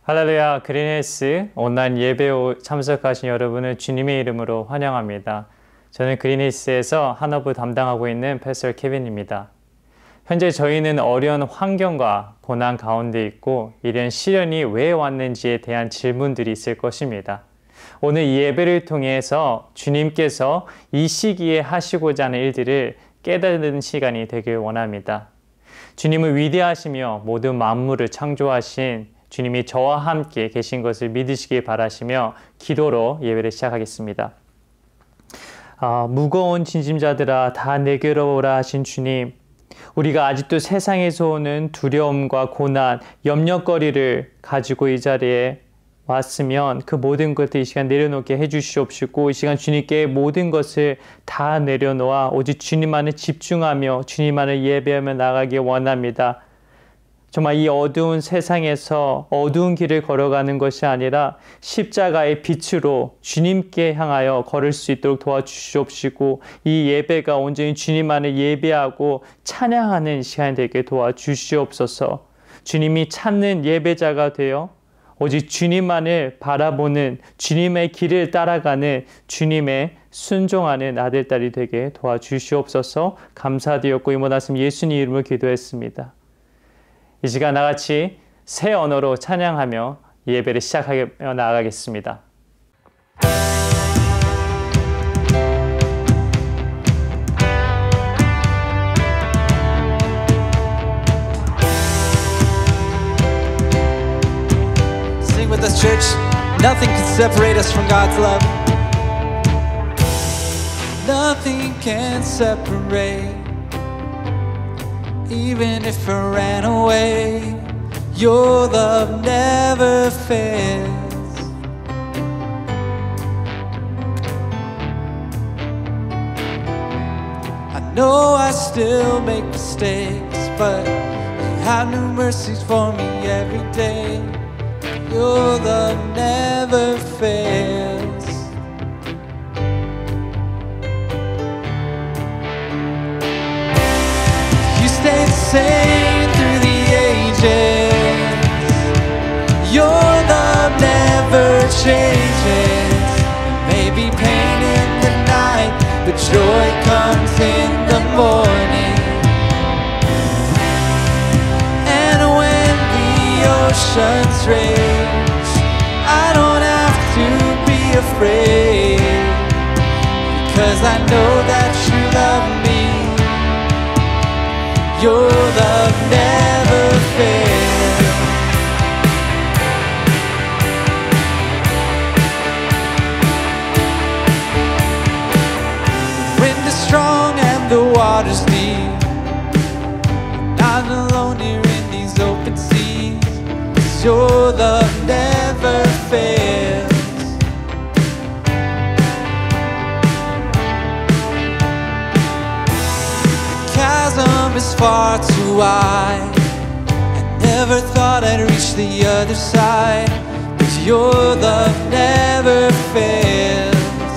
할렐루야, 그린힐스 온라인 예배에 참석하신 여러분을 주님의 이름으로 환영합니다. 저는 그린힐스에서 한업을 담당하고 있는 패스터 케빈입니다. 현재 저희는 어려운 환경과 고난 가운데 있고 이런 시련이 왜 왔는지에 대한 질문들이 있을 것입니다. 오늘 이 예배를 통해서 주님께서 이 시기에 하시고자 하는 일들을 깨닫는 시간이 되길 원합니다. 주님은 위대하시며 모든 만물을 창조하신 주님이 저와 함께 계신 것을 믿으시길 바라시며 기도로 예배를 시작하겠습니다. 무거운 짐자들아 다 내게로 오라 하신 주님, 우리가 아직도 세상에서 오는 두려움과 고난, 염려거리를 가지고 이 자리에 왔으면 그 모든 것들 이 시간 내려놓게 해주시옵시고, 이 시간 주님께 모든 것을 다 내려놓아 오직 주님만을 집중하며 주님만을 예배하며 나가기 원합니다. 정말 이 어두운 세상에서 어두운 길을 걸어가는 것이 아니라 십자가의 빛으로 주님께 향하여 걸을 수 있도록 도와주시옵시고, 이 예배가 온전히 주님만을 예배하고 찬양하는 시간이 되게 도와주시옵소서. 주님이 찾는 예배자가 되어 오직 주님만을 바라보는, 주님의 길을 따라가는, 주님의 순종하는 아들, 딸이 되게 도와주시옵소서. 감사드렸고 이 모든 말씀 예수님 이름으로 기도했습니다. 이 시간 나같이 새 언어로 찬양하며 예배를 시작하며 나아가겠습니다. Sing with us, church. Nothing can separate us from God's love. Nothing can separate. Even if I ran away, your love never fails. I know I still make mistakes, but you have new mercies for me every day. Your love never fails. Stay the same through the ages. Your love never changes. There may be pain in the night, but joy comes in the morning. And when the oceans rage, I don't have to be afraid, because I know that you love me. Your love never fails. The wind is strong and the water's deep. I'm not alone here in these open seas, 'cause your love never fails. Chasm is far too wide. I never thought I'd reach the other side, 'cause your love never fails.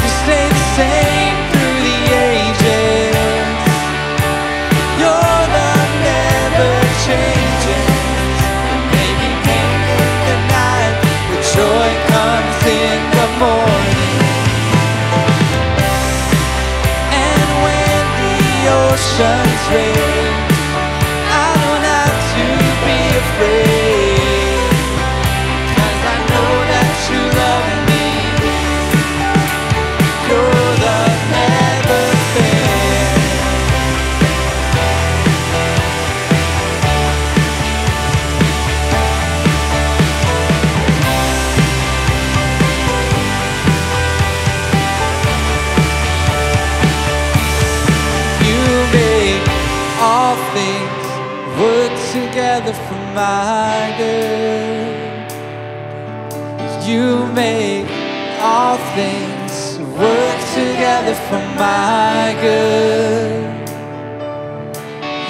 You stay the same through the ages. Your love never changes. There may be pain in the night, but joy comes in the morning. And when the oceans rage, I don't have to be afraid, 'cause I know that you love me. Your love never fails. All things work together for my good. You make all things work together for my good.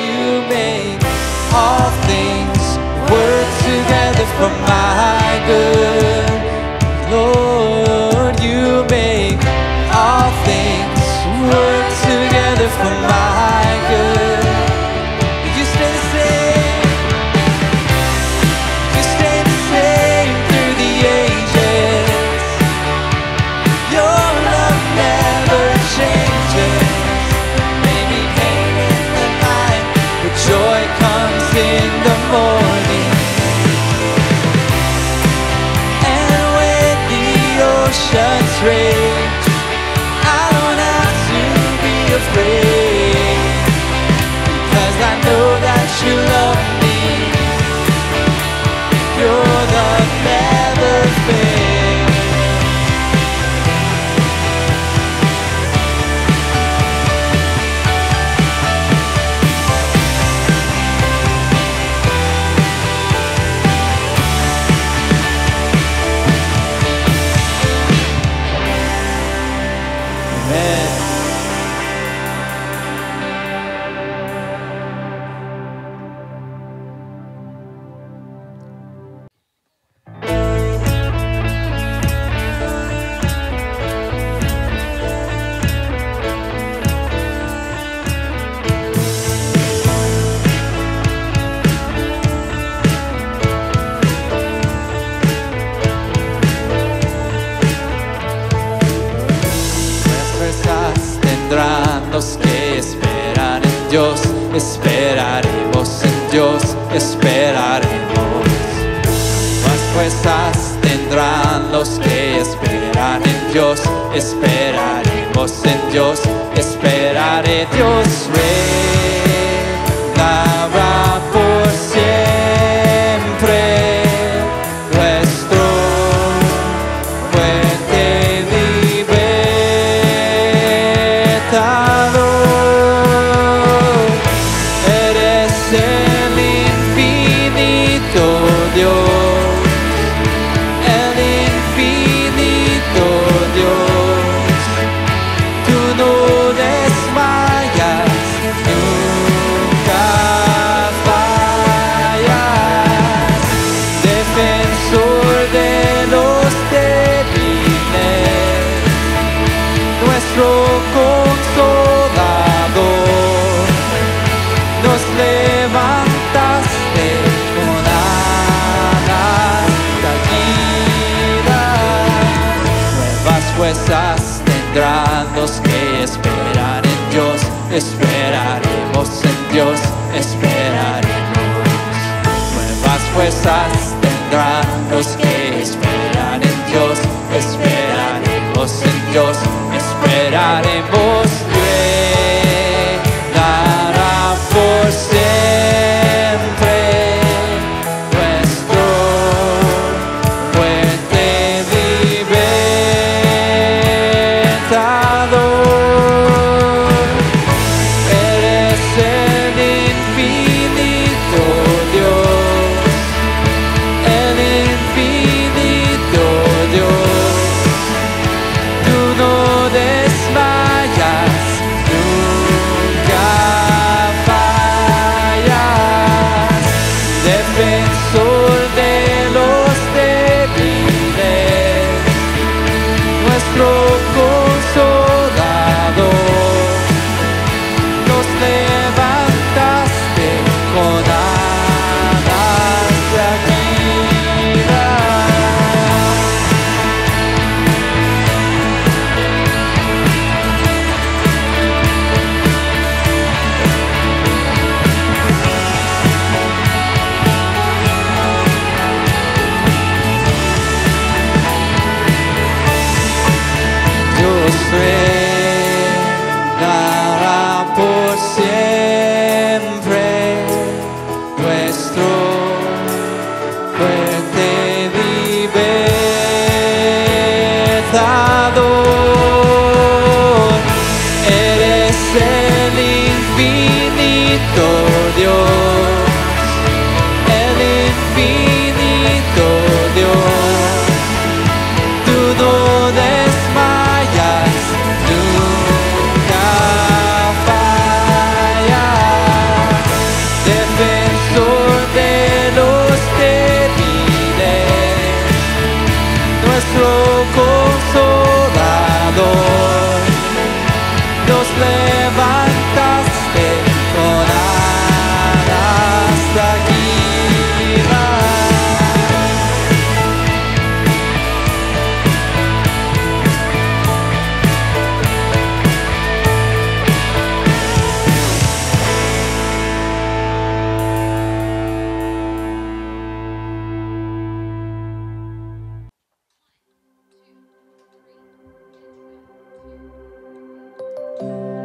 You make all things work together for my good. Lord, you make all things work together for my good. strange. I don't have to be afraid, because I know that you love me. You're the never fail. Los que esperan en Dios, esperaremos en Dios, esperaremos. Más fuerzas tendrán los que esperan en Dios, esperaremos en Dios, esperaré. Dios reinará por siempre, nuestro fuente libertador. Eres el infinito Dios, el infinito Dios. Tú no desmayas, nunca fallas. Defensor de los débiles, nuestro consolador, nos levantaste con alas caídas. Nuevas fuerzas tendrán los que esperan en Dios, esperaremos en Dios, esperaremos. Nuevas fuerzas tendrán los que esperan en Dios, esperaremos en Dios, esperaremos. Reinará por siempre, nuestro fuente libertador. Eres el infinito Dios, el infinito Dios. Tú no desmayas, 늘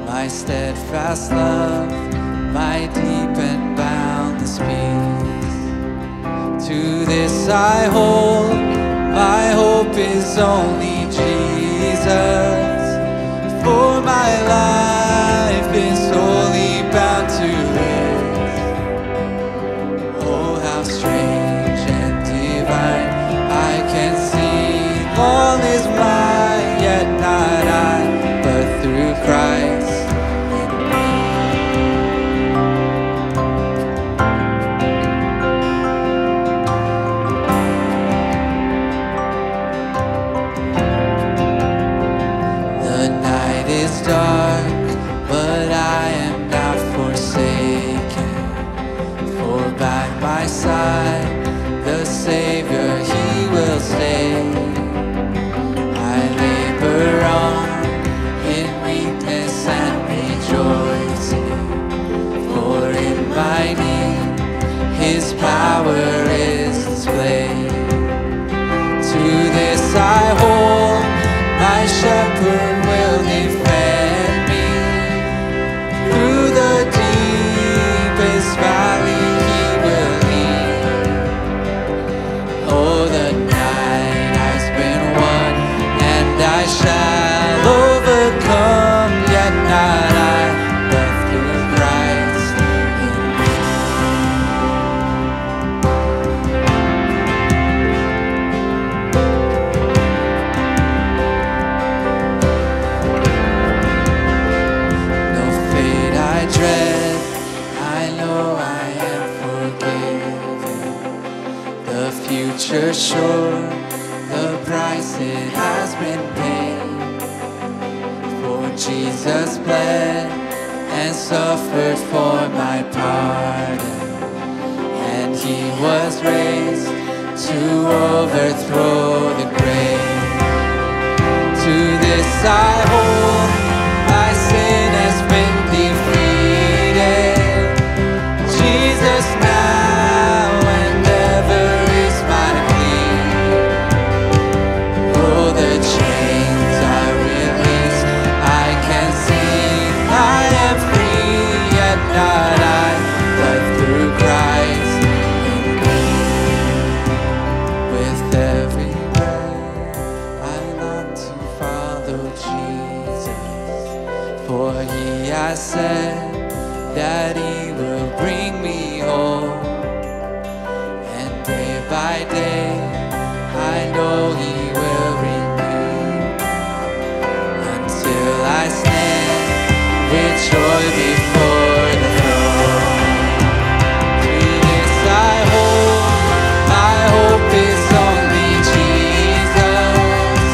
my steadfast love, my deep and boundless peace. To this I hold, my hope is only Jesus. For my life is wholly bound to His. Oh, how strange and divine, I can see all is mine, yet not I, but through Christ. Dark, but I am not forsaken, for by my side the Savior, He will stay. I labor on in weakness and rejoicing, for in my need His power is displayed. To this I hold, my shepherd will defend me. Through the deepest valley He will lead. Oh, the night has been won, and I shall overcome, yet not I, but through Christ in me. No fate I dread, I know I am forgiven. The future sure, the price it has been paid. For Jesus bled and suffered for my pardon, and He was raised to overthrow the grave. To this I hold, my sin has been defeated. Jesus now and ever is my plea. Oh, the chains are released, I can sing, I am free, yet not I, but through Christ in me. With every breath I long to follow Jesus, for He has said that He will bring me home. And day by day I know He will renew, until I stand with joy before the throne. To this I hold, my hope is only Jesus.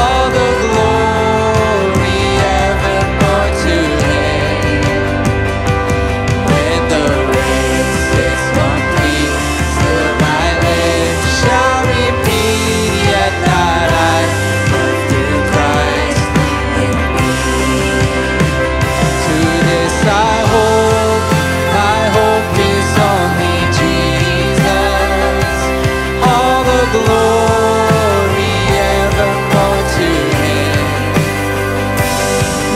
All the glory evermore to Him. When the race is complete, still my lips shall repeat, yet not I, but through Christ in me. To this I hold, my hope is only Jesus. All the glory evermore to Him.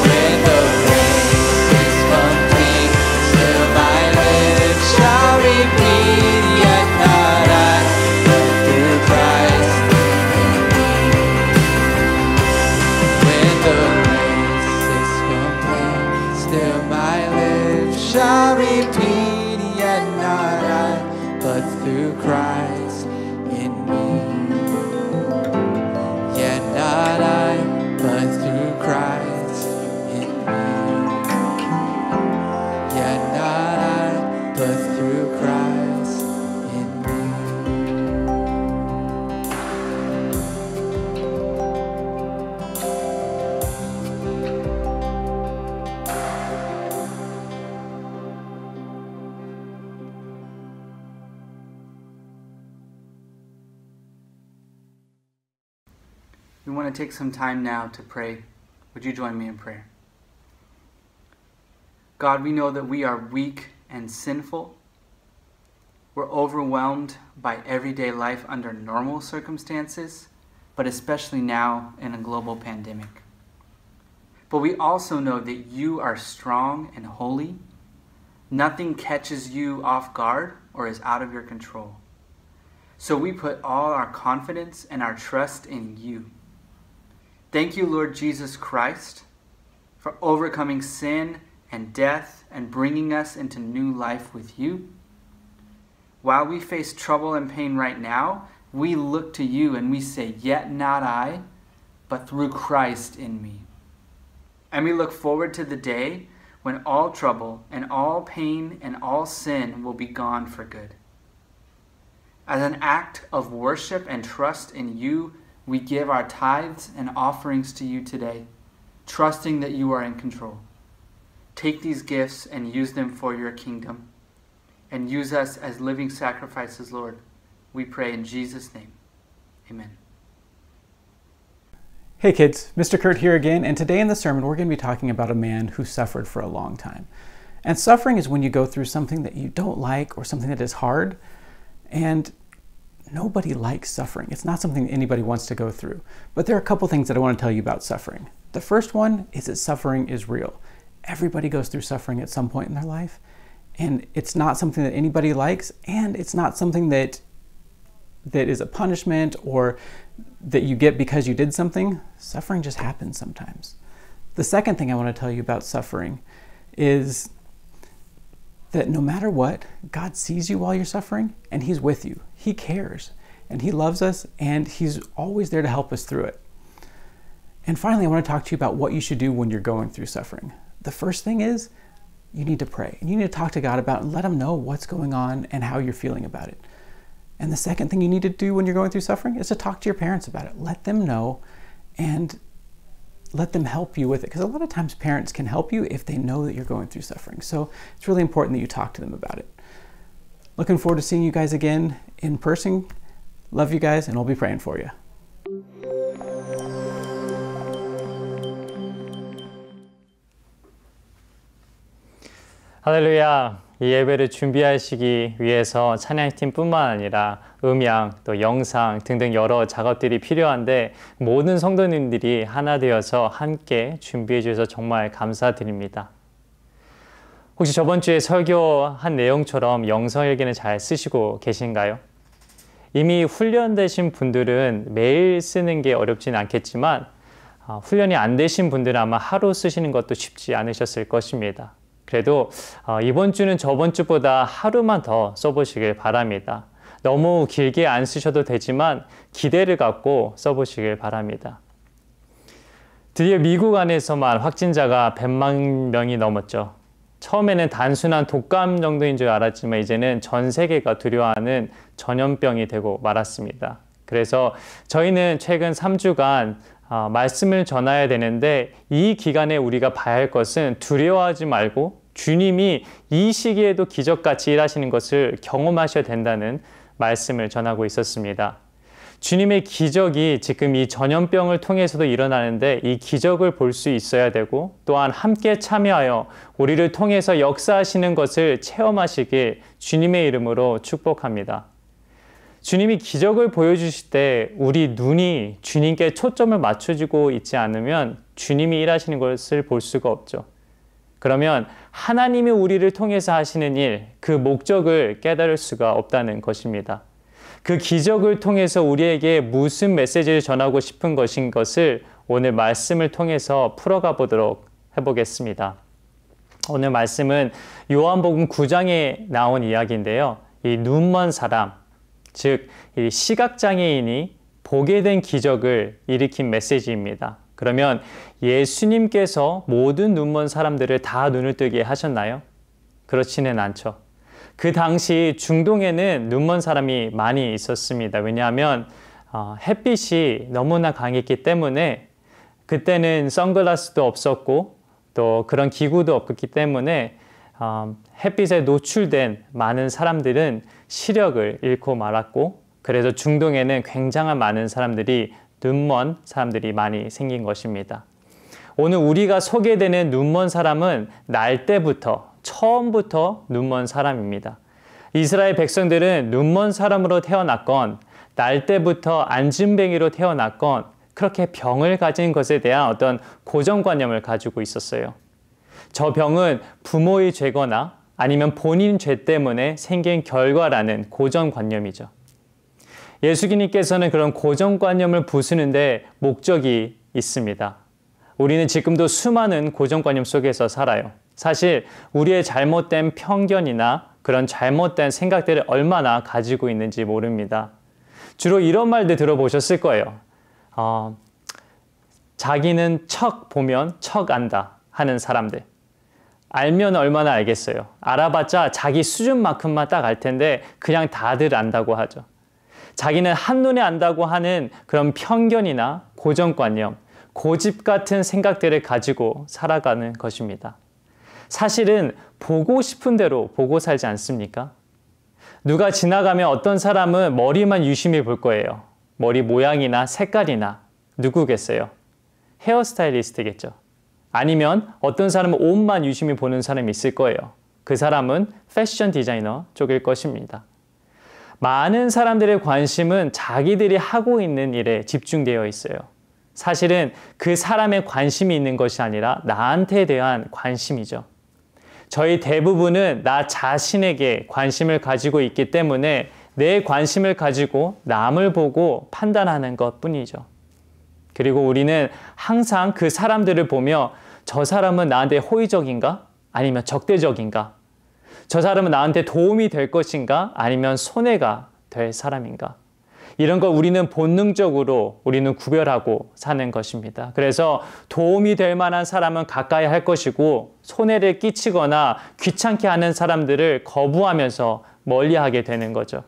When the race is complete, still my lips shall repeat, yet not I, but through Christ in me. When the race is complete, still my lips shall repeat, yet not I, but through Christ in me. Yet not I, but through Christ in me. Yet not I, but through Christ in me. We want to take some time now to pray. Would you join me in prayer? God, we know that we are weak and sinful. We're overwhelmed by everyday life under normal circumstances, but especially now in a global pandemic. but we also know that you are strong and holy. Nothing catches you off guard or is out of your control. So we put all our confidence and our trust in you. Thank you, Lord Jesus Christ, for overcoming sin and death and bringing us into new life with you. While we face trouble and pain right now, we look to you and we say, yet not I, but through Christ in me. And we look forward to the day when all trouble and all pain and all sin will be gone for good. As an act of worship and trust in you, we give our tithes and offerings to you today, trusting that you are in control. Take these gifts and use them for your kingdom, and use us as living sacrifices, Lord. We pray in Jesus' name. Amen. Hey kids, Mr. Kurt here again, and today in the sermon we're going to be talking about a man who suffered for a long time. And suffering is when you go through something that you don't like or something that is hard, and nobody likes suffering. It's not something anybody wants to go through. But there are a couple things that I want to tell you about suffering. The first one is that suffering is real. Everybody goes through suffering at some point in their life, and it's not something that anybody likes, and it's not something that is a punishment or that you get because you did something. Suffering just happens sometimes. The second thing I want to tell you about suffering is that no matter what, God sees you while you're suffering, and He's with you. He cares, and He loves us, and He's always there to help us through it. And finally, I want to talk to you about what you should do when you're going through suffering. The first thing is you need to pray, and you need to talk to God about it and let Him know what's going on and how you're feeling about it. And the second thing you need to do when you're going through suffering is to talk to your parents about it. Let them know and let them help you with it. Because a lot of times parents can help you if they know that you're going through suffering. So it's really important that you talk to them about it. Looking forward to seeing you guys again in person. Love you guys, and I'll be praying for you. 할렐루야. 이 예배를 준비하시기 위해서 찬양팀뿐만 아니라 음향, 또 영상 등등 여러 작업들이 필요한데 모든 성도님들이 하나 되어서 함께 준비해 주셔서 정말 감사드립니다. 혹시 저번 주에 설교한 내용처럼 영성일기는 잘 쓰시고 계신가요? 이미 훈련되신 분들은 매일 쓰는 게 어렵진 않겠지만 훈련이 안 되신 분들은 아마 하루 쓰시는 것도 쉽지 않으셨을 것입니다. 그래도 이번 주는 저번 주보다 하루만 더 써보시길 바랍니다. 너무 길게 안 쓰셔도 되지만 기대를 갖고 써보시길 바랍니다. 드디어 미국 안에서만 확진자가 100만 명이 넘었죠. 처음에는 단순한 독감 정도인 줄 알았지만 이제는 전 세계가 두려워하는 전염병이 되고 말았습니다. 그래서 저희는 최근 3주간 말씀을 전해야 되는데 이 기간에 우리가 봐야 할 것은 두려워하지 말고 주님이 이 시기에도 기적같이 일하시는 것을 경험하셔야 된다는 말씀을 전하고 있었습니다. 주님의 기적이 지금 이 전염병을 통해서도 일어나는데 이 기적을 볼 수 있어야 되고 또한 함께 참여하여 우리를 통해서 역사하시는 것을 체험하시길 주님의 이름으로 축복합니다. 주님이 기적을 보여주실 때 우리 눈이 주님께 초점을 맞춰주고 있지 않으면 주님이 일하시는 것을 볼 수가 없죠. 그러면 하나님이 우리를 통해서 하시는 일, 그 목적을 깨달을 수가 없다는 것입니다. 그 기적을 통해서 우리에게 무슨 메시지를 전하고 싶은 것인 것을 오늘 말씀을 통해서 풀어가 보도록 해보겠습니다. 오늘 말씀은 요한복음 9장에 나온 이야기인데요. 이 눈먼 사람, 즉 이 시각장애인이 보게 된 기적을 일으킨 메시지입니다. 그러면 예수님께서 모든 눈먼 사람들을 다 눈을 뜨게 하셨나요? 그렇지는 않죠. 그 당시 중동에는 눈먼 사람이 많이 있었습니다. 왜냐하면 햇빛이 너무나 강했기 때문에 그때는 선글라스도 없었고 또 그런 기구도 없기 때문에 햇빛에 노출된 많은 사람들은 시력을 잃고 말았고 그래서 중동에는 굉장한 많은 사람들이 눈먼 사람들이 많이 생긴 것입니다. 오늘 우리가 소개되는 눈먼 사람은 날 때부터 처음부터 눈먼 사람입니다. 이스라엘 백성들은 눈먼 사람으로 태어났건 날 때부터 안진뱅이로 태어났건 그렇게 병을 가진 것에 대한 어떤 고정관념을 가지고 있었어요. 저 병은 부모의 죄거나 아니면 본인 죄 때문에 생긴 결과라는 고정관념이죠. 예수님께서는 그런 고정관념을 부수는데 목적이 있습니다. 우리는 지금도 수많은 고정관념 속에서 살아요. 사실 우리의 잘못된 편견이나 그런 잘못된 생각들을 얼마나 가지고 있는지 모릅니다. 주로 이런 말들 들어보셨을 거예요. 자기는 척 보면 척 안다 하는 사람들. 알면 얼마나 알겠어요. 알아봤자 자기 수준만큼만 딱 알 텐데 그냥 다들 안다고 하죠. 자기는 한눈에 안다고 하는 그런 편견이나 고정관념, 고집 같은 생각들을 가지고 살아가는 것입니다. 사실은 보고 싶은 대로 보고 살지 않습니까? 누가 지나가면 어떤 사람은 머리만 유심히 볼 거예요. 머리 모양이나 색깔이나 누구겠어요? 헤어스타일리스트겠죠. 아니면 어떤 사람은 옷만 유심히 보는 사람이 있을 거예요. 그 사람은 패션 디자이너 쪽일 것입니다. 많은 사람들의 관심은 자기들이 하고 있는 일에 집중되어 있어요. 사실은 그 사람의 관심이 있는 것이 아니라 나한테 대한 관심이죠. 저희 대부분은 나 자신에게 관심을 가지고 있기 때문에 내 관심을 가지고 남을 보고 판단하는 것뿐이죠. 그리고 우리는 항상 그 사람들을 보며 저 사람은 나한테 호의적인가? 아니면 적대적인가? 저 사람은 나한테 도움이 될 것인가? 아니면 손해가 될 사람인가? 이런 걸 우리는 본능적으로 우리는 구별하고 사는 것입니다. 그래서 도움이 될 만한 사람은 가까이 할 것이고 손해를 끼치거나 귀찮게 하는 사람들을 거부하면서 멀리하게 되는 거죠.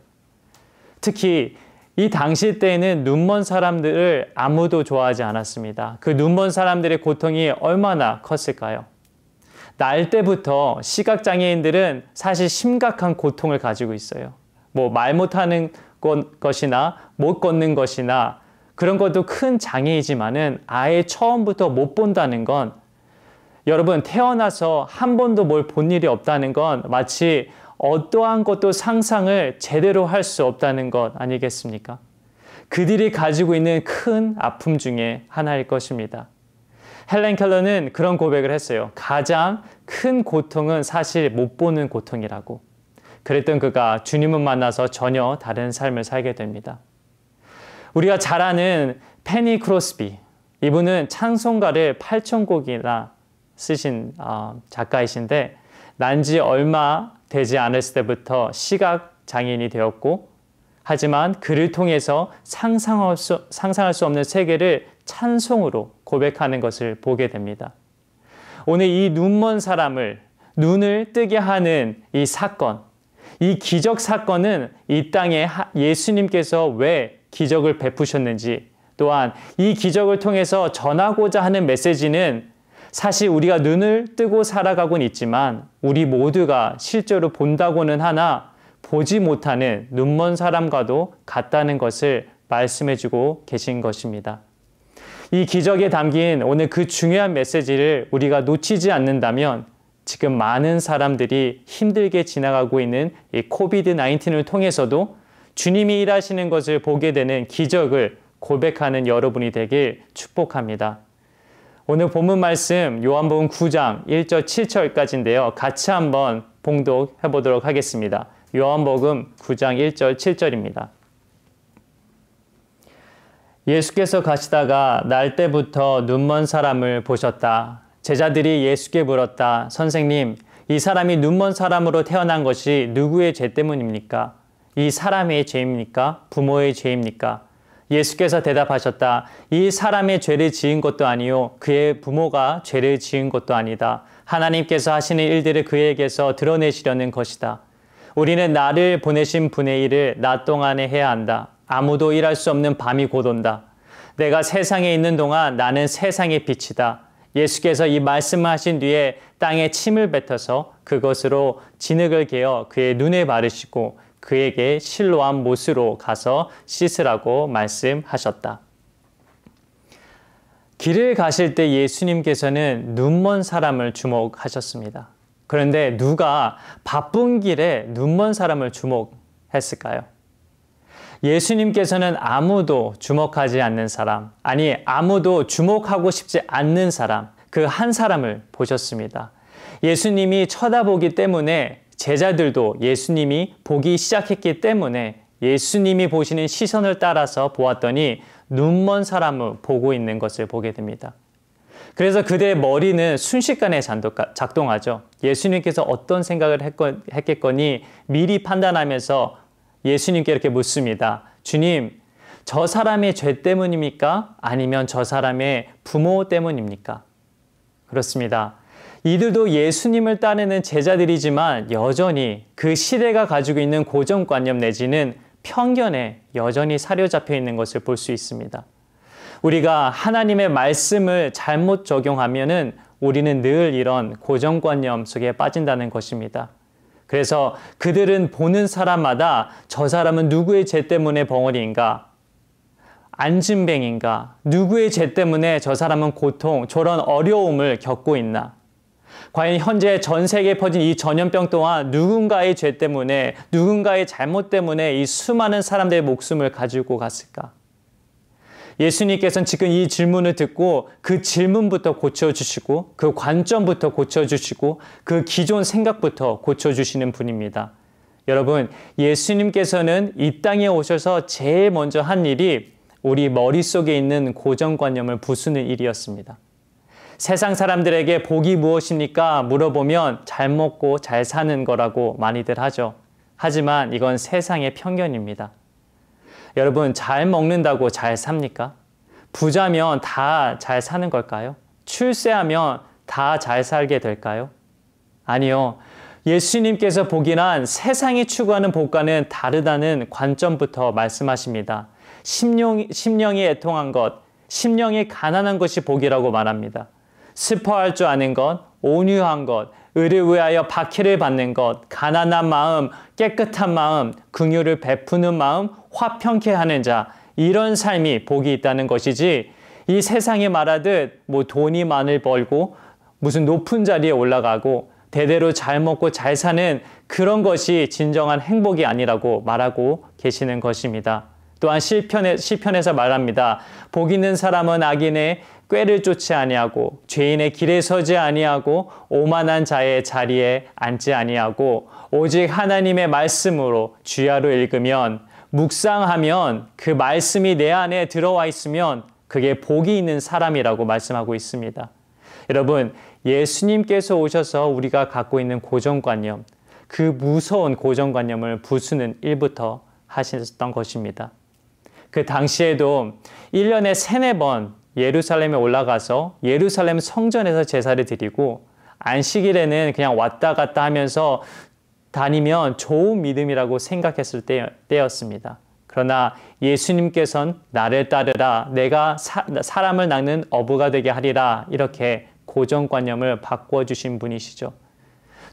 특히 이 당시 때에는 눈먼 사람들을 아무도 좋아하지 않았습니다. 그 눈먼 사람들의 고통이 얼마나 컸을까요? 날 때부터 시각장애인들은 사실 심각한 고통을 가지고 있어요. 말 못하는 것이나 못 걷는 것이나 그런 것도 큰 장애이지만은 아예 처음부터 못 본다는 건 여러분 태어나서 한 번도 뭘 본 일이 없다는 건 마치 어떠한 것도 상상을 제대로 할 수 없다는 것 아니겠습니까? 그들이 가지고 있는 큰 아픔 중에 하나일 것입니다. 헬렌 켈러는 그런 고백을 했어요. 가장 큰 고통은 사실 못 보는 고통이라고. 그랬던 그가 주님을 만나서 전혀 다른 삶을 살게 됩니다. 우리가 잘 아는 페니 크로스비, 이분은 찬송가를 8,000곡이나 쓰신 작가이신데 난 지 얼마 되지 않았을 때부터 시각장애인이 되었고 하지만 그를 통해서 상상할 수 없는 세계를 찬송으로 고백하는 것을 보게 됩니다. 오늘 이 눈먼 사람을 눈을 뜨게 하는 이 사건, 이 기적 사건은 이 땅에 예수님께서 왜 기적을 베푸셨는지 또한 이 기적을 통해서 전하고자 하는 메시지는 사실 우리가 눈을 뜨고 살아가고는 있지만 우리 모두가 실제로 본다고는 하나 보지 못하는 눈먼 사람과도 같다는 것을 말씀해주고 계신 것입니다. 이 기적에 담긴 오늘 그 중요한 메시지를 우리가 놓치지 않는다면 지금 많은 사람들이 힘들게 지나가고 있는 이 코비드-19을 통해서도 주님이 일하시는 것을 보게 되는 기적을 고백하는 여러분이 되길 축복합니다. 오늘 본문 말씀 요한복음 9장 1절 7절까지인데요. 같이 한번 봉독해 보도록 하겠습니다. 요한복음 9장 1절 7절입니다. 예수께서 가시다가 날 때부터 눈먼 사람을 보셨다. 제자들이 예수께 물었다. 선생님, 이 사람이 눈먼 사람으로 태어난 것이 누구의 죄 때문입니까? 이 사람의 죄입니까? 부모의 죄입니까? 예수께서 대답하셨다. 이 사람의 죄를 지은 것도 아니요 그의 부모가 죄를 지은 것도 아니다. 하나님께서 하시는 일들을 그에게서 드러내시려는 것이다. 우리는 나를 보내신 분의 일을 낮 동안에 해야 한다. 아무도 일할 수 없는 밤이 곧 온다. 내가 세상에 있는 동안 나는 세상의 빛이다. 예수께서 이 말씀을 하신 뒤에 땅에 침을 뱉어서 그것으로 진흙을 개어 그의 눈에 바르시고 그에게 실로암 못으로 가서 씻으라고 말씀하셨다. 길을 가실 때 예수님께서는 눈먼 사람을 주목하셨습니다. 그런데 누가 바쁜 길에 눈먼 사람을 주목했을까요? 예수님께서는 아무도 주목하지 않는 사람, 아니 아무도 주목하고 싶지 않는 사람, 그 한 사람을 보셨습니다. 예수님이 쳐다보기 때문에 제자들도 예수님이 보기 시작했기 때문에 예수님이 보시는 시선을 따라서 보았더니 눈먼 사람을 보고 있는 것을 보게 됩니다. 그래서 그대의 머리는 순식간에 작동하죠. 예수님께서 어떤 생각을 했겠거니 미리 판단하면서 예수님께 이렇게 묻습니다. 주님, 저 사람의 죄 때문입니까? 아니면 저 사람의 부모 때문입니까? 그렇습니다. 이들도 예수님을 따르는 제자들이지만 여전히 그 시대가 가지고 있는 고정관념 내지는 편견에 여전히 사로잡혀 있는 것을 볼 수 있습니다. 우리가 하나님의 말씀을 잘못 적용하면은 우리는 늘 이런 고정관념 속에 빠진다는 것입니다. 그래서 그들은 보는 사람마다 저 사람은 누구의 죄 때문에 벙어리인가? 안진뱅인가? 누구의 죄 때문에 저 사람은 고통, 저런 어려움을 겪고 있나? 과연 현재 전 세계에 퍼진 이 전염병 또한 누군가의 죄 때문에, 누군가의 잘못 때문에 이 수많은 사람들의 목숨을 가지고 갔을까? 예수님께서는 지금 이 질문을 듣고 그 질문부터 고쳐주시고 그 관점부터 고쳐주시고 그 기존 생각부터 고쳐주시는 분입니다. 여러분, 예수님께서는 이 땅에 오셔서 제일 먼저 한 일이 우리 머릿속에 있는 고정관념을 부수는 일이었습니다. 세상 사람들에게 복이 무엇입니까? 물어보면 잘 먹고 잘 사는 거라고 많이들 하죠. 하지만 이건 세상의 편견입니다. 여러분, 잘 먹는다고 잘 삽니까? 부자면 다 잘 사는 걸까요? 출세하면 다 잘 살게 될까요? 아니요. 예수님께서 보기란 세상이 추구하는 복과는 다르다는 관점부터 말씀하십니다. 심령이 애통한 것, 심령이 가난한 것이 복이라고 말합니다. 슬퍼할 줄 아는 것, 온유한 것, 의를 위하여 박해를 받는 것, 가난한 마음, 깨끗한 마음, 긍휼을 베푸는 마음, 화평케 하는 자, 이런 삶이 복이 있다는 것이지 이 세상에 말하듯 뭐 돈이 많이 벌고 무슨 높은 자리에 올라가고 대대로 잘 먹고 잘 사는 그런 것이 진정한 행복이 아니라고 말하고 계시는 것입니다. 또한 시편에서 말합니다. 복 있는 사람은 악인의 꾀를 쫓지 아니하고 죄인의 길에 서지 아니하고 오만한 자의 자리에 앉지 아니하고 오직 하나님의 말씀으로 주야로 읽으면 묵상하면 그 말씀이 내 안에 들어와 있으면 그게 복이 있는 사람이라고 말씀하고 있습니다. 여러분, 예수님께서 오셔서 우리가 갖고 있는 고정관념, 그 무서운 고정관념을 부수는 일부터 하셨던 것입니다. 그 당시에도 1년에 3-4번 예루살렘에 올라가서 예루살렘 성전에서 제사를 드리고 안식일에는 그냥 왔다 갔다 하면서 다니면 좋은 믿음이라고 생각했을 때였습니다. 그러나 예수님께서는 나를 따르라, 내가 사람을 낚는 어부가 되게 하리라, 이렇게 고정관념을 바꿔주신 분이시죠.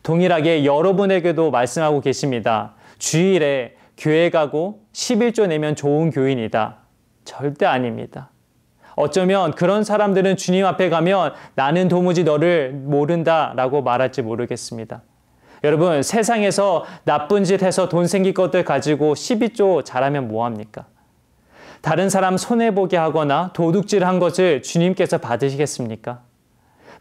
동일하게 여러분에게도 말씀하고 계십니다. 주일에 교회 가고 11조 내면 좋은 교인이다. 절대 아닙니다. 어쩌면 그런 사람들은 주님 앞에 가면 나는 도무지 너를 모른다라고 말할지 모르겠습니다. 여러분, 세상에서 나쁜 짓 해서 돈 생길 것들 가지고 12조 잘하면 뭐합니까? 다른 사람 손해보게 하거나 도둑질한 것을 주님께서 받으시겠습니까?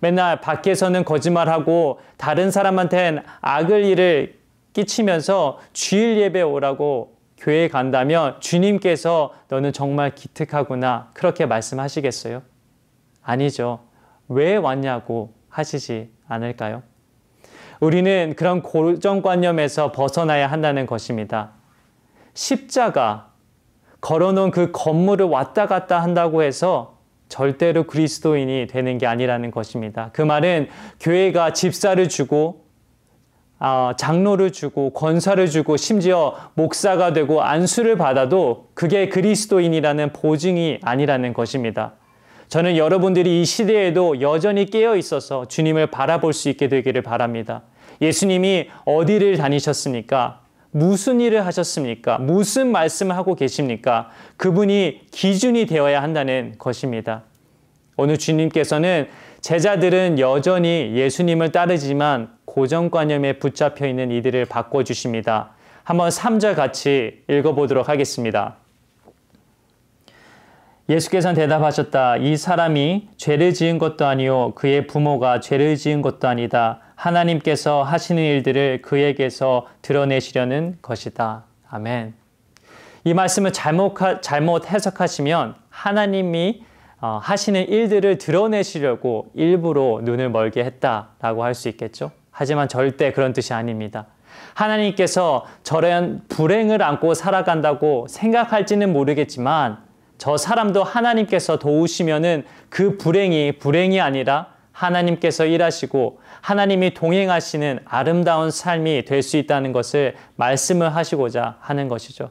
맨날 밖에서는 거짓말하고 다른 사람한테는 악을 일을 끼치면서 주일 예배 오라고 교회에 간다면 주님께서 너는 정말 기특하구나 그렇게 말씀하시겠어요? 아니죠. 왜 왔냐고 하시지 않을까요? 우리는 그런 고정관념에서 벗어나야 한다는 것입니다. 십자가, 걸어놓은 그 건물을 왔다 갔다 한다고 해서 절대로 그리스도인이 되는 게 아니라는 것입니다. 그 말은 교회가 집사를 주고 장로를 주고 권사를 주고 심지어 목사가 되고 안수를 받아도 그게 그리스도인이라는 보증이 아니라는 것입니다. 저는 여러분들이 이 시대에도 여전히 깨어 있어서 주님을 바라볼 수 있게 되기를 바랍니다. 예수님이 어디를 다니셨습니까? 무슨 일을 하셨습니까? 무슨 말씀을 하고 계십니까? 그분이 기준이 되어야 한다는 것입니다. 오늘 주님께서는 제자들은 여전히 예수님을 따르지만 고정관념에 붙잡혀 있는 이들을 바꿔주십니다. 한번 3절 같이 읽어보도록 하겠습니다. 예수께서는 대답하셨다. 이 사람이 죄를 지은 것도 아니요 그의 부모가 죄를 지은 것도 아니다. 하나님께서 하시는 일들을 그에게서 드러내시려는 것이다. 아멘. 이 말씀을 잘못 해석하시면 하나님이 하시는 일들을 드러내시려고 일부러 눈을 멀게 했다라고 할 수 있겠죠. 하지만 절대 그런 뜻이 아닙니다. 하나님께서 저런 불행을 안고 살아간다고 생각할지는 모르겠지만 저 사람도 하나님께서 도우시면은 그 불행이 아니라 하나님께서 일하시고 하나님이 동행하시는 아름다운 삶이 될 수 있다는 것을 말씀을 하시고자 하는 것이죠.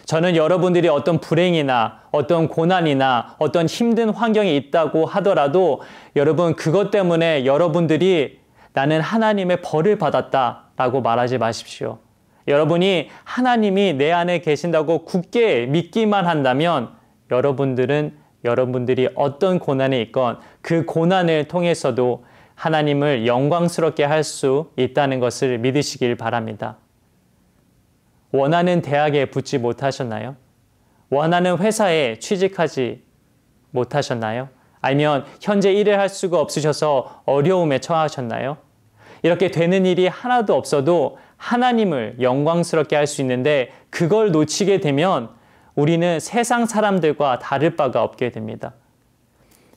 저는 여러분들이 어떤 불행이나 어떤 고난이나 어떤 힘든 환경이 있다고 하더라도 여러분 그것 때문에 여러분들이 나는 하나님의 벌을 받았다라고 말하지 마십시오. 여러분이 하나님이 내 안에 계신다고 굳게 믿기만 한다면 여러분들이 어떤 고난에 있건 그 고난을 통해서도 하나님을 영광스럽게 할 수 있다는 것을 믿으시길 바랍니다. 원하는 대학에 붙지 못하셨나요? 원하는 회사에 취직하지 못하셨나요? 아니면 현재 일을 할 수가 없으셔서 어려움에 처하셨나요? 이렇게 되는 일이 하나도 없어도 하나님을 영광스럽게 할 수 있는데 그걸 놓치게 되면 우리는 세상 사람들과 다를 바가 없게 됩니다.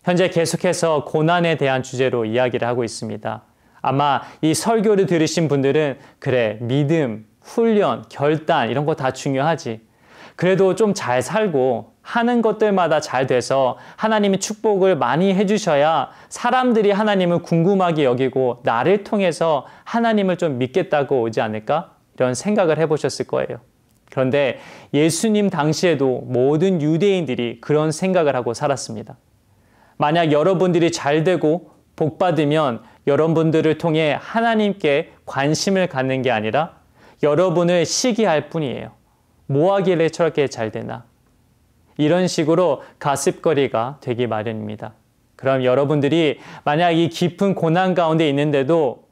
현재 계속해서 고난에 대한 주제로 이야기를 하고 있습니다. 아마 이 설교를 들으신 분들은 그래, 믿음, 훈련, 결단 이런 거 다 중요하지. 그래도 좀 잘 살고 하는 것들마다 잘 돼서 하나님이 축복을 많이 해주셔야 사람들이 하나님을 궁금하게 여기고 나를 통해서 하나님을 좀 믿겠다고 오지 않을까? 이런 생각을 해보셨을 거예요. 그런데 예수님 당시에도 모든 유대인들이 그런 생각을 하고 살았습니다. 만약 여러분들이 잘 되고 복 받으면 여러분들을 통해 하나님께 관심을 갖는 게 아니라 여러분을 시기할 뿐이에요. 뭐 하길래 저렇게 잘 되나? 이런 식으로 가십거리가 되기 마련입니다. 그럼 여러분들이 만약 이 깊은 고난 가운데 있는데도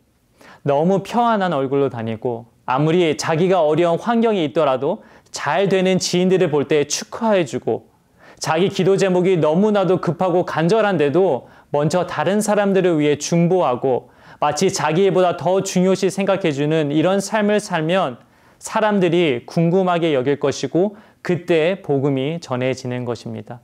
너무 평안한 얼굴로 다니고 아무리 자기가 어려운 환경이 있더라도 잘 되는 지인들을 볼 때 축하해주고 자기 기도 제목이 너무나도 급하고 간절한데도 먼저 다른 사람들을 위해 중보하고 마치 자기보다 더 중요시 생각해주는 이런 삶을 살면 사람들이 궁금하게 여길 것이고 그때 복음이 전해지는 것입니다.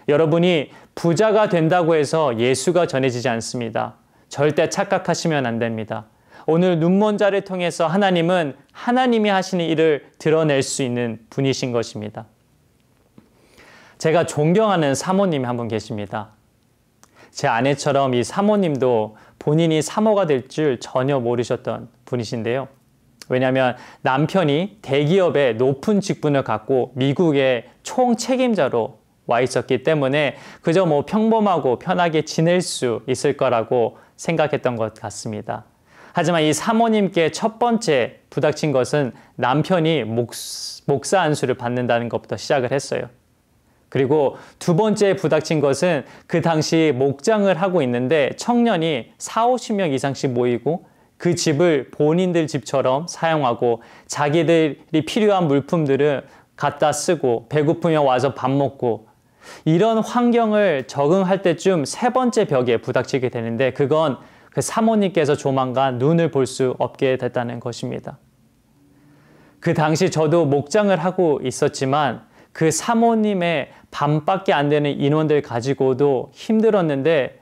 여러분이 부자가 된다고 해서 예수가 전해지지 않습니다. 절대 착각하시면 안 됩니다. 오늘 눈먼 자를 통해서 하나님은 하나님이 하시는 일을 드러낼 수 있는 분이신 것입니다. 제가 존경하는 사모님이 한 분 계십니다. 제 아내처럼 이 사모님도 본인이 사모가 될 줄 전혀 모르셨던 분이신데요. 왜냐하면 남편이 대기업의 높은 직분을 갖고 미국의 총책임자로 와 있었기 때문에 그저 뭐 평범하고 편하게 지낼 수 있을 거라고 생각했던 것 같습니다. 하지만 이 사모님께 첫 번째 부닥친 것은 남편이 목사 안수를 받는다는 것부터 시작을 했어요. 그리고 두 번째 부닥친 것은 그 당시 목장을 하고 있는데 청년이 40-50명 이상씩 모이고 그 집을 본인들 집처럼 사용하고 자기들이 필요한 물품들을 갖다 쓰고 배고프면 와서 밥 먹고 이런 환경을 적응할 때쯤 세 번째 벽에 부닥치게 되는데 그건 그 사모님께서 조만간 눈을 볼 수 없게 됐다는 것입니다. 그 당시 저도 목장을 하고 있었지만 그 사모님의 반밖에 안 되는 인원들 가지고도 힘들었는데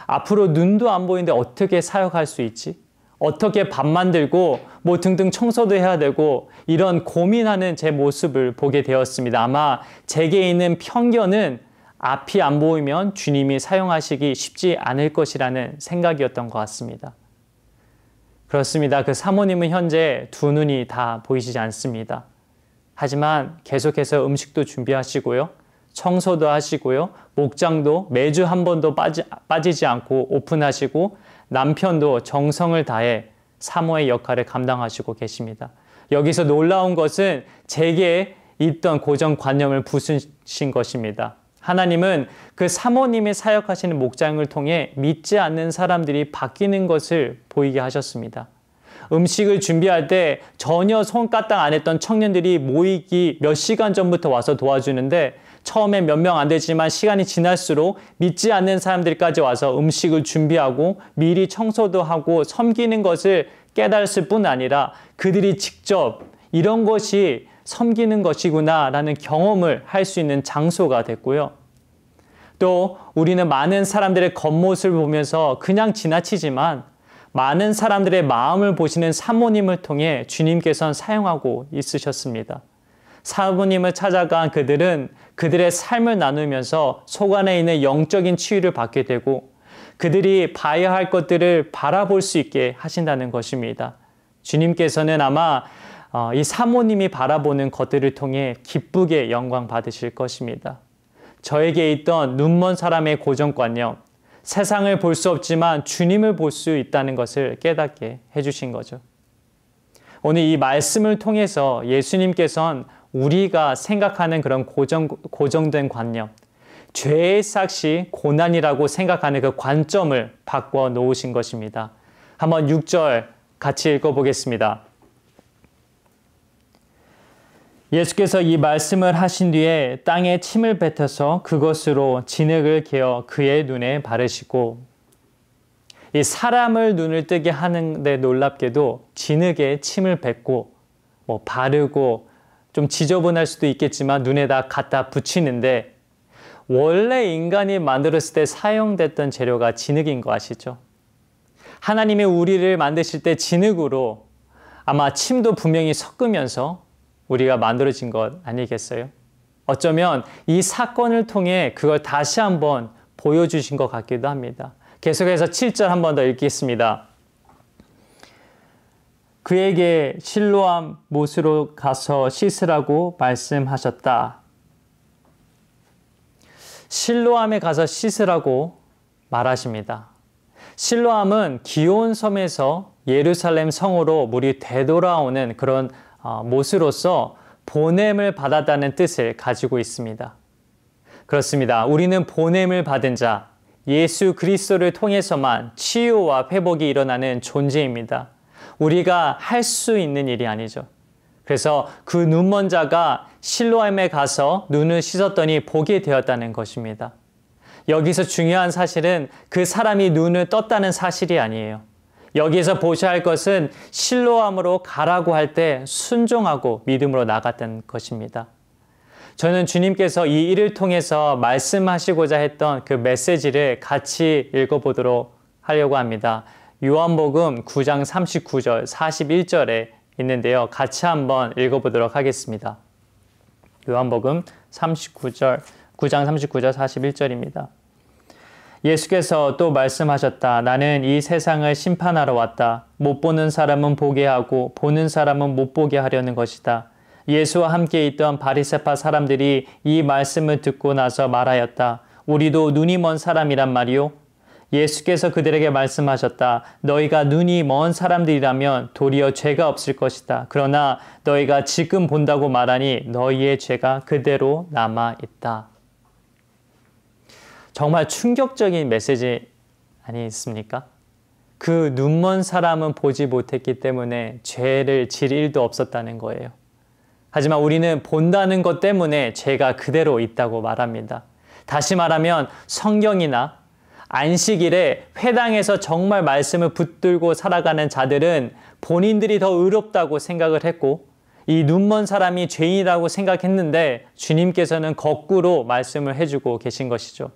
앞으로 눈도 안 보이는데 어떻게 사역할 수 있지? 어떻게 밥 만들고 뭐 등등 청소도 해야 되고 이런 고민하는 제 모습을 보게 되었습니다. 아마 제게 있는 편견은 앞이 안 보이면 주님이 사용하시기 쉽지 않을 것이라는 생각이었던 것 같습니다. 그렇습니다. 그 사모님은 현재 두 눈이 다 보이시지 않습니다. 하지만 계속해서 음식도 준비하시고요. 청소도 하시고요. 목장도 매주 한 번도 빠지지 않고 오픈하시고 남편도 정성을 다해 사모의 역할을 감당하시고 계십니다. 여기서 놀라운 것은 제게 있던 고정관념을 부수신 것입니다. 하나님은 그 사모님이 사역하시는 목장을 통해 믿지 않는 사람들이 바뀌는 것을 보이게 하셨습니다. 음식을 준비할 때 전혀 손까딱 안 했던 청년들이 모이기 몇 시간 전부터 와서 도와주는데 처음엔 몇 명 안 되지만 시간이 지날수록 믿지 않는 사람들까지 와서 음식을 준비하고 미리 청소도 하고 섬기는 것을 깨달았을 뿐 아니라 그들이 직접 이런 것이 섬기는 것이구나라는 경험을 할 수 있는 장소가 됐고요. 또 우리는 많은 사람들의 겉모습을 보면서 그냥 지나치지만 많은 사람들의 마음을 보시는 사모님을 통해 주님께서는 사용하고 있으셨습니다. 사모님을 찾아간 그들은 그들의 삶을 나누면서 속 안에 있는 영적인 치유를 받게 되고 그들이 봐야 할 것들을 바라볼 수 있게 하신다는 것입니다. 주님께서는 아마 이 사모님이 바라보는 것들을 통해 기쁘게 영광 받으실 것입니다. 저에게 있던 눈먼 사람의 고정관념, 세상을 볼 수 없지만 주님을 볼 수 있다는 것을 깨닫게 해주신 거죠. 오늘 이 말씀을 통해서 예수님께서는 우리가 생각하는 그런 고정된 관념, 죄의 삭시 고난이라고 생각하는 그 관점을 바꿔 놓으신 것입니다. 한번 6절 같이 읽어보겠습니다. 예수께서 이 말씀을 하신 뒤에 땅에 침을 뱉어서 그것으로 진흙을 개어 그의 눈에 바르시고, 이 사람을 눈을 뜨게 하는데 놀랍게도 진흙에 침을 뱉고 바르고 좀 지저분할 수도 있겠지만 눈에다 갖다 붙이는데 원래 인간이 만들었을 때 사용됐던 재료가 진흙인 거 아시죠? 하나님이 우리를 만드실 때 진흙으로 아마 침도 분명히 섞으면서 우리가 만들어진 것 아니겠어요? 어쩌면 이 사건을 통해 그걸 다시 한번 보여주신 것 같기도 합니다. 계속해서 7절 한 번 더 읽겠습니다. 그에게 실로암 못으로 가서 씻으라고 말씀하셨다. 실로암에 가서 씻으라고 말하십니다. 실로암은 기온 섬에서 예루살렘 성으로 물이 되돌아오는 그런 못으로서 보냄을 받았다는 뜻을 가지고 있습니다. 그렇습니다. 우리는 보냄을 받은 자, 예수 그리스도를 통해서만 치유와 회복이 일어나는 존재입니다. 우리가 할 수 있는 일이 아니죠. 그래서 그 눈먼 자가 실로암에 가서 눈을 씻었더니 보게 되었다는 것입니다. 여기서 중요한 사실은 그 사람이 눈을 떴다는 사실이 아니에요. 여기에서 보셔야 할 것은 실로암으로 가라고 할 때 순종하고 믿음으로 나갔다는 것입니다. 저는 주님께서 이 일을 통해서 말씀하시고자 했던 그 메시지를 같이 읽어보도록 하려고 합니다. 요한복음 9장 39절, 41절에 있는데요. 같이 한번 읽어보도록 하겠습니다. 요한복음 9장 39절, 41절입니다. 예수께서 또 말씀하셨다. 나는 이 세상을 심판하러 왔다. 못 보는 사람은 보게 하고 보는 사람은 못 보게 하려는 것이다. 예수와 함께 있던 바리새파 사람들이 이 말씀을 듣고 나서 말하였다. 우리도 눈이 먼 사람이란 말이요? 예수께서 그들에게 말씀하셨다. 너희가 눈이 먼 사람들이라면 도리어 죄가 없을 것이다. 그러나 너희가 지금 본다고 말하니 너희의 죄가 그대로 남아있다. 정말 충격적인 메시지 아니겠습니까? 그 눈먼 사람은 보지 못했기 때문에 죄를 질 일도 없었다는 거예요. 하지만 우리는 본다는 것 때문에 죄가 그대로 있다고 말합니다. 다시 말하면 성경이나 안식일에 회당에서 정말 말씀을 붙들고 살아가는 자들은 본인들이 더 의롭다고 생각을 했고 이 눈먼 사람이 죄인이라고 생각했는데 주님께서는 거꾸로 말씀을 해주고 계신 것이죠.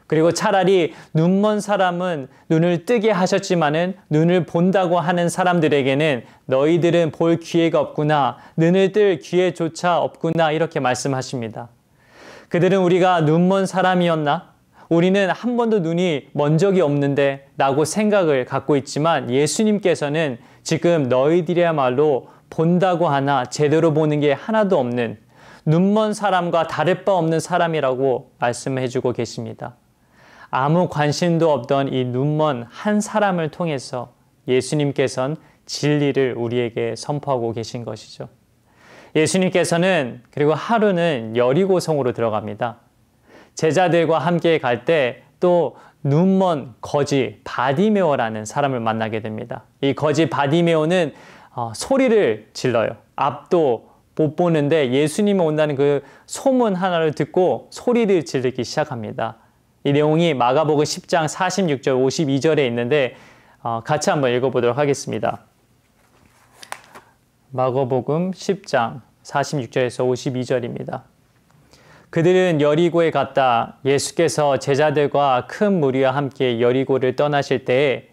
그리고 차라리 눈먼 사람은 눈을 뜨게 하셨지만은 눈을 본다고 하는 사람들에게는 너희들은 볼 기회가 없구나, 눈을 뜰 기회조차 없구나 이렇게 말씀하십니다. 그들은 우리가 눈먼 사람이었나? 우리는 한 번도 눈이 먼 적이 없는데 라고 생각을 갖고 있지만 예수님께서는 지금 너희들이야말로 본다고 하나 제대로 보는 게 하나도 없는 눈먼 사람과 다를 바 없는 사람이라고 말씀해 주고 계십니다. 아무 관심도 없던 이 눈먼 한 사람을 통해서 예수님께서는 진리를 우리에게 선포하고 계신 것이죠. 예수님께서는 그리고 하루는 여리고성으로 들어갑니다. 제자들과 함께 갈 때 또 눈먼 거지 바디메오라는 사람을 만나게 됩니다. 이 거지 바디메오는 소리를 질러요. 앞도 못 보는데 예수님이 온다는 그 소문 하나를 듣고 소리를 지르기 시작합니다. 이 내용이 마가복음 10장 46절 52절에 있는데 같이 한번 읽어보도록 하겠습니다. 마가복음 10장 46절에서 52절입니다. 그들은 여리고에 갔다. 예수께서 제자들과 큰 무리와 함께 여리고를 떠나실 때에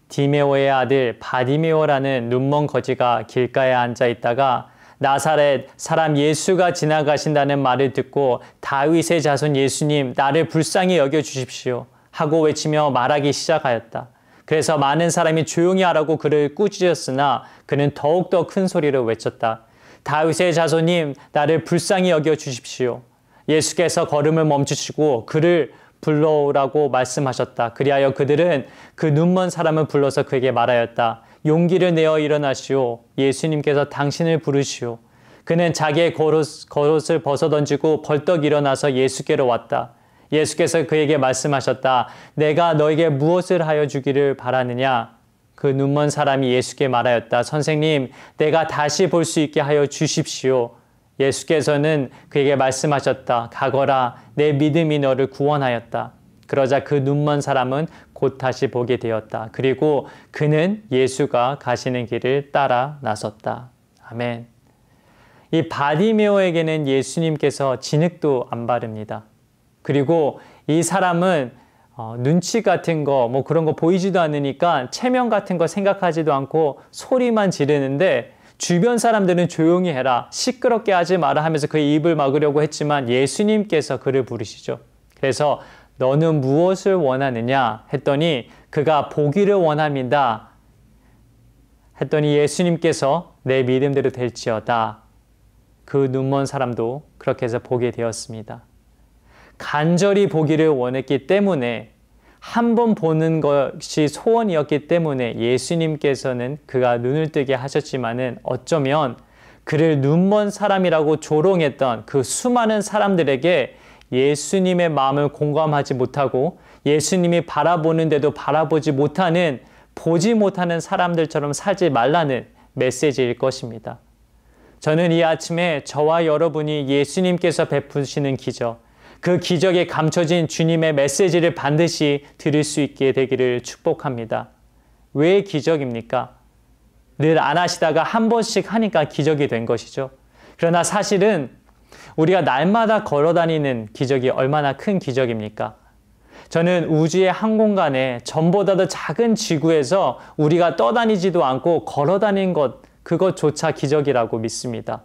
디메오의 아들 바디메오라는 눈먼 거지가 길가에 앉아 있다가 나사렛 사람 예수가 지나가신다는 말을 듣고 다윗의 자손 예수님 나를 불쌍히 여겨주십시오 하고 외치며 말하기 시작하였다. 그래서 많은 사람이 조용히 하라고 그를 꾸짖었으나 그는 더욱더 큰 소리로 외쳤다. 다윗의 자손님 나를 불쌍히 여겨주십시오. 예수께서 걸음을 멈추시고 그를 불러오라고 말씀하셨다. 그리하여 그들은 그 눈먼 사람을 불러서 그에게 말하였다. 용기를 내어 일어나시오. 예수님께서 당신을 부르시오. 그는 자기의 겉옷을 벗어던지고 벌떡 일어나서 예수께로 왔다. 예수께서 그에게 말씀하셨다. 내가 너에게 무엇을 하여 주기를 바라느냐? 그 눈먼 사람이 예수께 말하였다. 선생님, 내가 다시 볼 수 있게 하여 주십시오. 예수께서는 그에게 말씀하셨다. 가거라, 내 믿음이 너를 구원하였다. 그러자 그 눈먼 사람은 곧 다시 보게 되었다. 그리고 그는 예수가 가시는 길을 따라 나섰다. 아멘. 이 바디메오에게는 예수님께서 진흙도 안 바릅니다. 그리고 이 사람은 눈치 같은 거 뭐 그런 거 보이지도 않으니까 체면 같은 거 생각하지도 않고 소리만 지르는데 주변 사람들은 조용히 해라, 시끄럽게 하지 마라 하면서 그의 입을 막으려고 했지만 예수님께서 그를 부르시죠. 그래서 너는 무엇을 원하느냐 했더니 그가 보기를 원합니다 했더니 예수님께서 내 믿음대로 될지어다. 그 눈먼 사람도 그렇게 해서 보게 되었습니다. 간절히 보기를 원했기 때문에 한 번 보는 것이 소원이었기 때문에 예수님께서는 그가 눈을 뜨게 하셨지만은 어쩌면 그를 눈먼 사람이라고 조롱했던 그 수많은 사람들에게 예수님의 마음을 공감하지 못하고 예수님이 바라보는데도 바라보지 못하는, 보지 못하는 사람들처럼 살지 말라는 메시지일 것입니다. 저는 이 아침에 저와 여러분이 예수님께서 베푸시는 기적, 그 기적에 감춰진 주님의 메시지를 반드시 들을 수 있게 되기를 축복합니다. 왜 기적입니까? 늘 안 하시다가 한 번씩 하니까 기적이 된 것이죠. 그러나 사실은 우리가 날마다 걸어다니는 기적이 얼마나 큰 기적입니까? 저는 우주의 항공간에 전보다도 작은 지구에서 우리가 떠다니지도 않고 걸어다니는 것, 그것조차 기적이라고 믿습니다.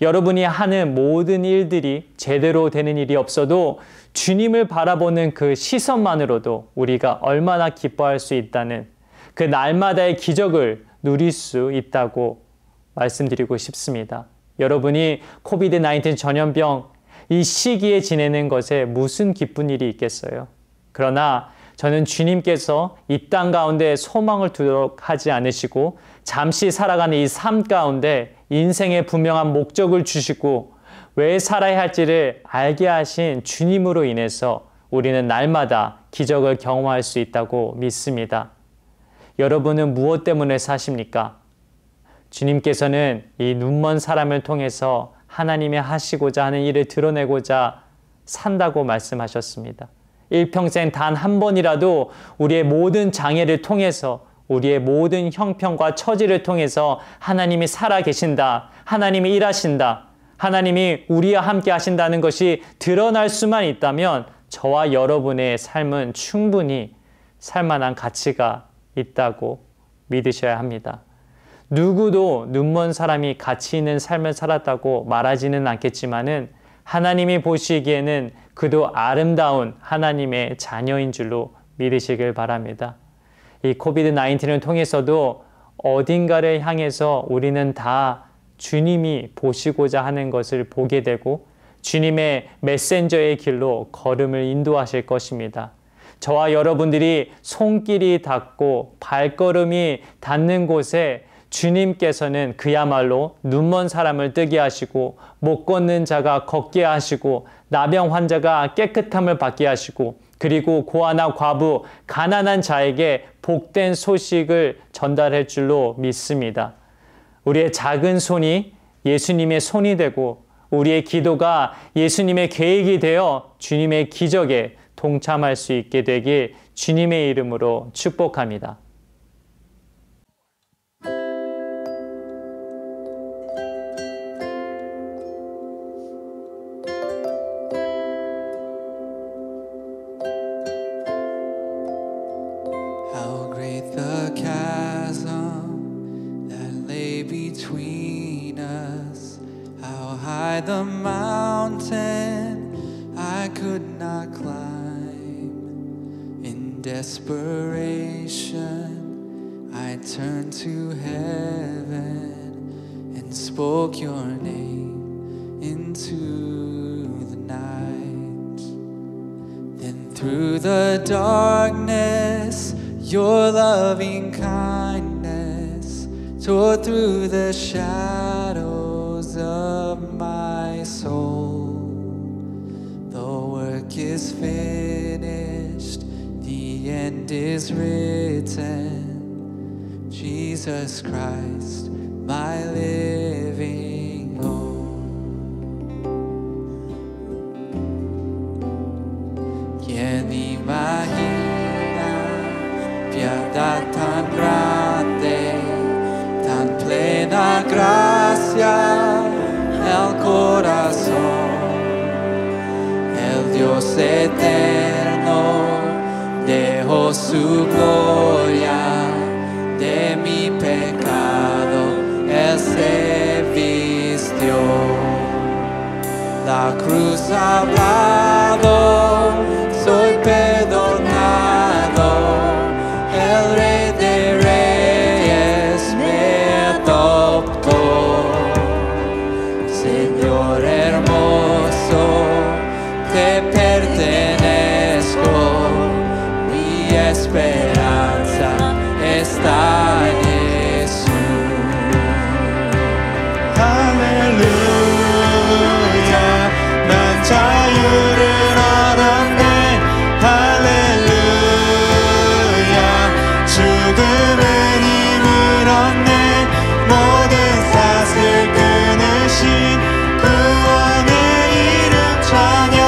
여러분이 하는 모든 일들이 제대로 되는 일이 없어도 주님을 바라보는 그 시선만으로도 우리가 얼마나 기뻐할 수 있다는 그 날마다의 기적을 누릴 수 있다고 말씀드리고 싶습니다. 여러분이 코비드-19 전염병 이 시기에 지내는 것에 무슨 기쁜 일이 있겠어요? 그러나 저는 주님께서 이 땅 가운데 소망을 두도록 하지 않으시고 잠시 살아가는 이 삶 가운데 인생의 분명한 목적을 주시고 왜 살아야 할지를 알게 하신 주님으로 인해서 우리는 날마다 기적을 경험할 수 있다고 믿습니다. 여러분은 무엇 때문에 사십니까? 주님께서는 이 눈먼 사람을 통해서 하나님이 하시고자 하는 일을 드러내고자 산다고 말씀하셨습니다. 일평생 단 한 번이라도 우리의 모든 장애를 통해서, 우리의 모든 형편과 처지를 통해서 하나님이 살아계신다, 하나님이 일하신다, 하나님이 우리와 함께 하신다는 것이 드러날 수만 있다면 저와 여러분의 삶은 충분히 살만한 가치가 있다고 믿으셔야 합니다. 누구도 눈먼 사람이 가치 있는 삶을 살았다고 말하지는 않겠지만은 하나님이 보시기에는 그도 아름다운 하나님의 자녀인 줄로 믿으시길 바랍니다. 이 코비드-19을 통해서도 어딘가를 향해서 우리는 다 주님이 보시고자 하는 것을 보게 되고 주님의 메신저의 길로 걸음을 인도하실 것입니다. 저와 여러분들이 손길이 닿고 발걸음이 닿는 곳에 주님께서는 그야말로 눈먼 사람을 뜨게 하시고 못 걷는 자가 걷게 하시고 나병 환자가 깨끗함을 받게 하시고 그리고 고아나 과부, 가난한 자에게 복된 소식을 전달할 줄로 믿습니다. 우리의 작은 손이 예수님의 손이 되고 우리의 기도가 예수님의 계획이 되어 주님의 기적에 동참할 수 있게 되길 주님의 이름으로 축복합니다. How great the chasm that lay between us. How high the mountain I could not climb. In desperation, I turned to heaven and spoke your name into the night. Then through the darkness, your loving kindness tore through the shadows of my soul. The work is finished, the end is written. Jesus Christ, my living hope. Chiedi pietà tan grande, tan plena gracia el corazón. El Dios eterno dejó su gloria, de mi pecado Él se vistió. La cruz ha hablado, soy perdonado. El Rey de Reyes me adoptó. Señor hermoso, te pertenezco. Mi esperanza está en Jesús. 할렐루야, 난 자유를 얻었네. 할렐루야, 죽음은 이물 없네. 모든 탓을 끊으신 구원의 이름 찬양.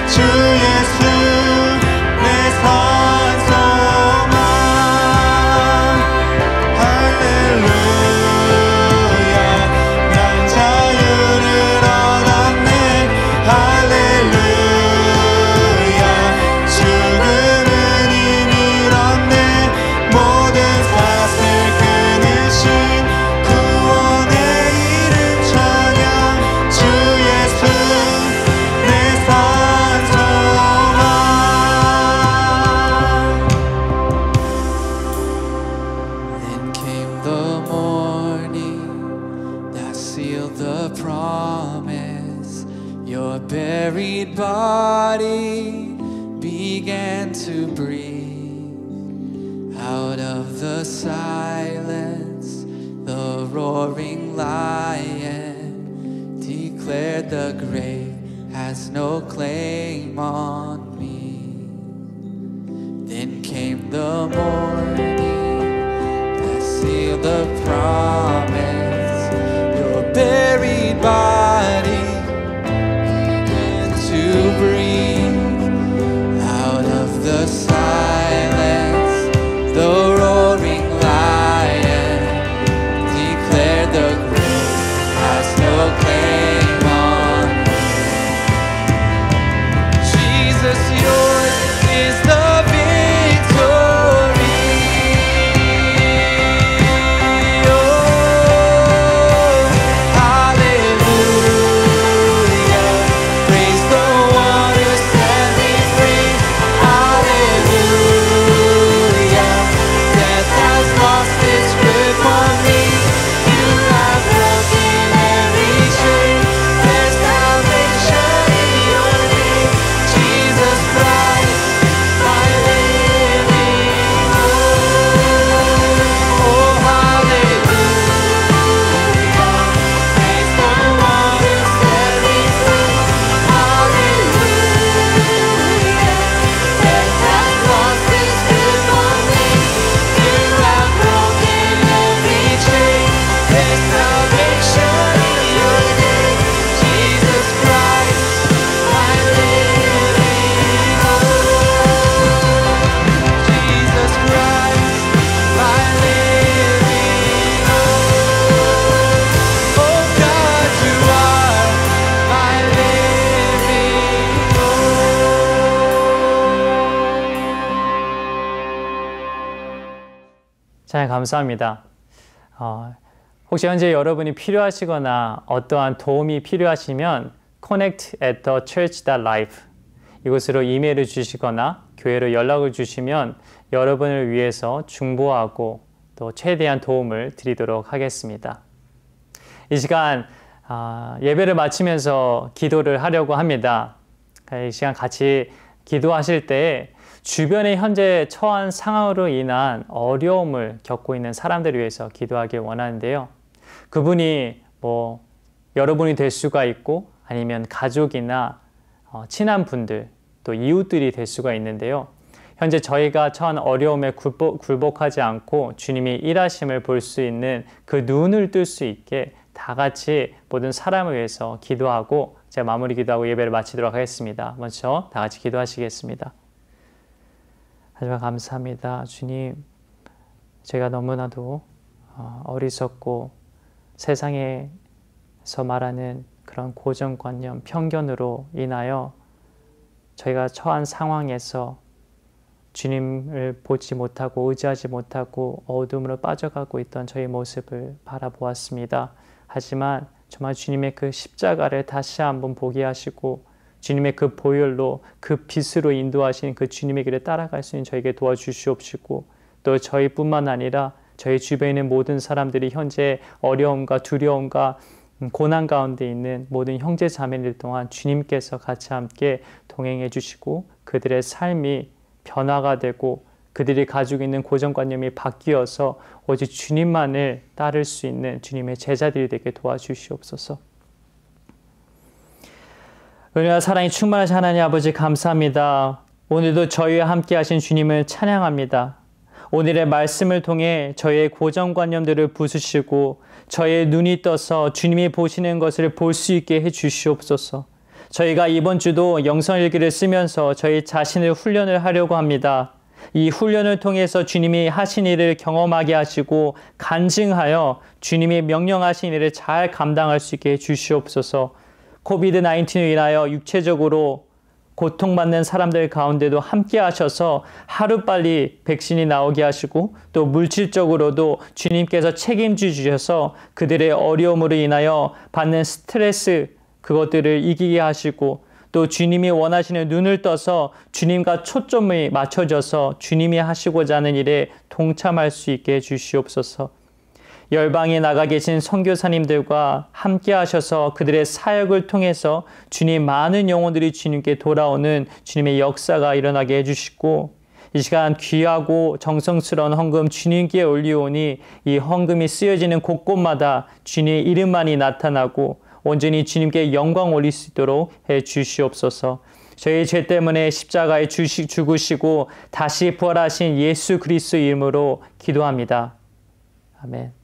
주 예수 내 산 소망. 할렐루야, 난 자유를 얻었네. 할렐루야, 죽음은 이미 잃었네. 모든 탓을 끊으신 구원의 이름 찬양. 주 예수 내 산 소망. Then came the morning that sealed the promise. Your buried body began to breathe. Out of the silence, the roaring lion declared the grave has no claim on me. Then came the morning that sealed the promise. Your buried body began to breathe. Out of the silence, the roaring lion declared the grave has no claim on me. Jesus, yours is the victory. Oh, 잘 감사합니다. 혹시 현재 여러분이 필요하시거나 어떠한 도움이 필요하시면 connect@church.life 이곳으로 이메일을 주시거나 교회로 연락을 주시면 여러분을 위해서 중보하고 또 최대한 도움을 드리도록 하겠습니다. 이 시간 예배를 마치면서 기도를 하려고 합니다. 이 시간 같이 기도하실 때 주변에 현재 처한 상황으로 인한 어려움을 겪고 있는 사람들을 위해서 기도하길 원하는데요. 그분이 여러분이 될 수가 있고 아니면 가족이나 친한 분들 또 이웃들이 될 수가 있는데요. 현재 저희가 처한 어려움에 굴복하지 않고 주님이 일하심을 볼 수 있는 그 눈을 뜰 수 있게 다 같이 모든 사람을 위해서 기도하고 제가 마무리 기도하고 예배를 마치도록 하겠습니다. 먼저 다 같이 기도하시겠습니다. 하지만 감사합니다. 주님, 제가 너무나도 어리석고 세상에서 말하는 그런 고정관념, 편견으로 인하여 저희가 처한 상황에서 주님을 보지 못하고 의지하지 못하고 어둠으로 빠져가고 있던 저희 모습을 바라보았습니다. 하지만 정말 주님의 그 십자가를 다시 한번 보게 하시고 주님의 그 보혈로 그 빛으로 인도하신 그 주님의 길에 따라갈 수 있는 저에게 도와주시옵시고 또 저희뿐만 아니라 저희 주변에 있는 모든 사람들이 현재 어려움과 두려움과 고난 가운데 있는 모든 형제 자매들 동안 주님께서 같이 함께 동행해 주시고 그들의 삶이 변화가 되고 그들이 가지고 있는 고정관념이 바뀌어서 오직 주님만을 따를 수 있는 주님의 제자들이 되게 도와주시옵소서. 은혜와 사랑이 충만하신 하나님 아버지 감사합니다. 오늘도 저희와 함께 하신 주님을 찬양합니다. 오늘의 말씀을 통해 저희의 고정관념들을 부수시고 저희의 눈이 떠서 주님이 보시는 것을 볼 수 있게 해 주시옵소서. 저희가 이번 주도 영성일기를 쓰면서 저희 자신을 훈련을 하려고 합니다. 이 훈련을 통해서 주님이 하신 일을 경험하게 하시고 간증하여 주님이 명령하신 일을 잘 감당할 수 있게 해 주시옵소서. 코비드-19로 인하여 육체적으로 고통받는 사람들 가운데도 함께 하셔서 하루빨리 백신이 나오게 하시고 또 물질적으로도 주님께서 책임져 주셔서 그들의 어려움으로 인하여 받는 스트레스 그것들을 이기게 하시고 또 주님이 원하시는 눈을 떠서 주님과 초점이 맞춰져서 주님이 하시고자 하는 일에 동참할 수 있게 해주시옵소서. 열방에 나가 계신 선교사님들과 함께 하셔서 그들의 사역을 통해서 주님 많은 영혼들이 주님께 돌아오는 주님의 역사가 일어나게 해주시고 이 시간 귀하고 정성스러운 헌금 주님께 올리오니 이 헌금이 쓰여지는 곳곳마다 주님의 이름만이 나타나고 온전히 주님께 영광 올릴 수 있도록 해 주시옵소서. 저희 죄 때문에 십자가에 죽으시고 다시 부활하신 예수 그리스도 이름으로 기도합니다. 아멘.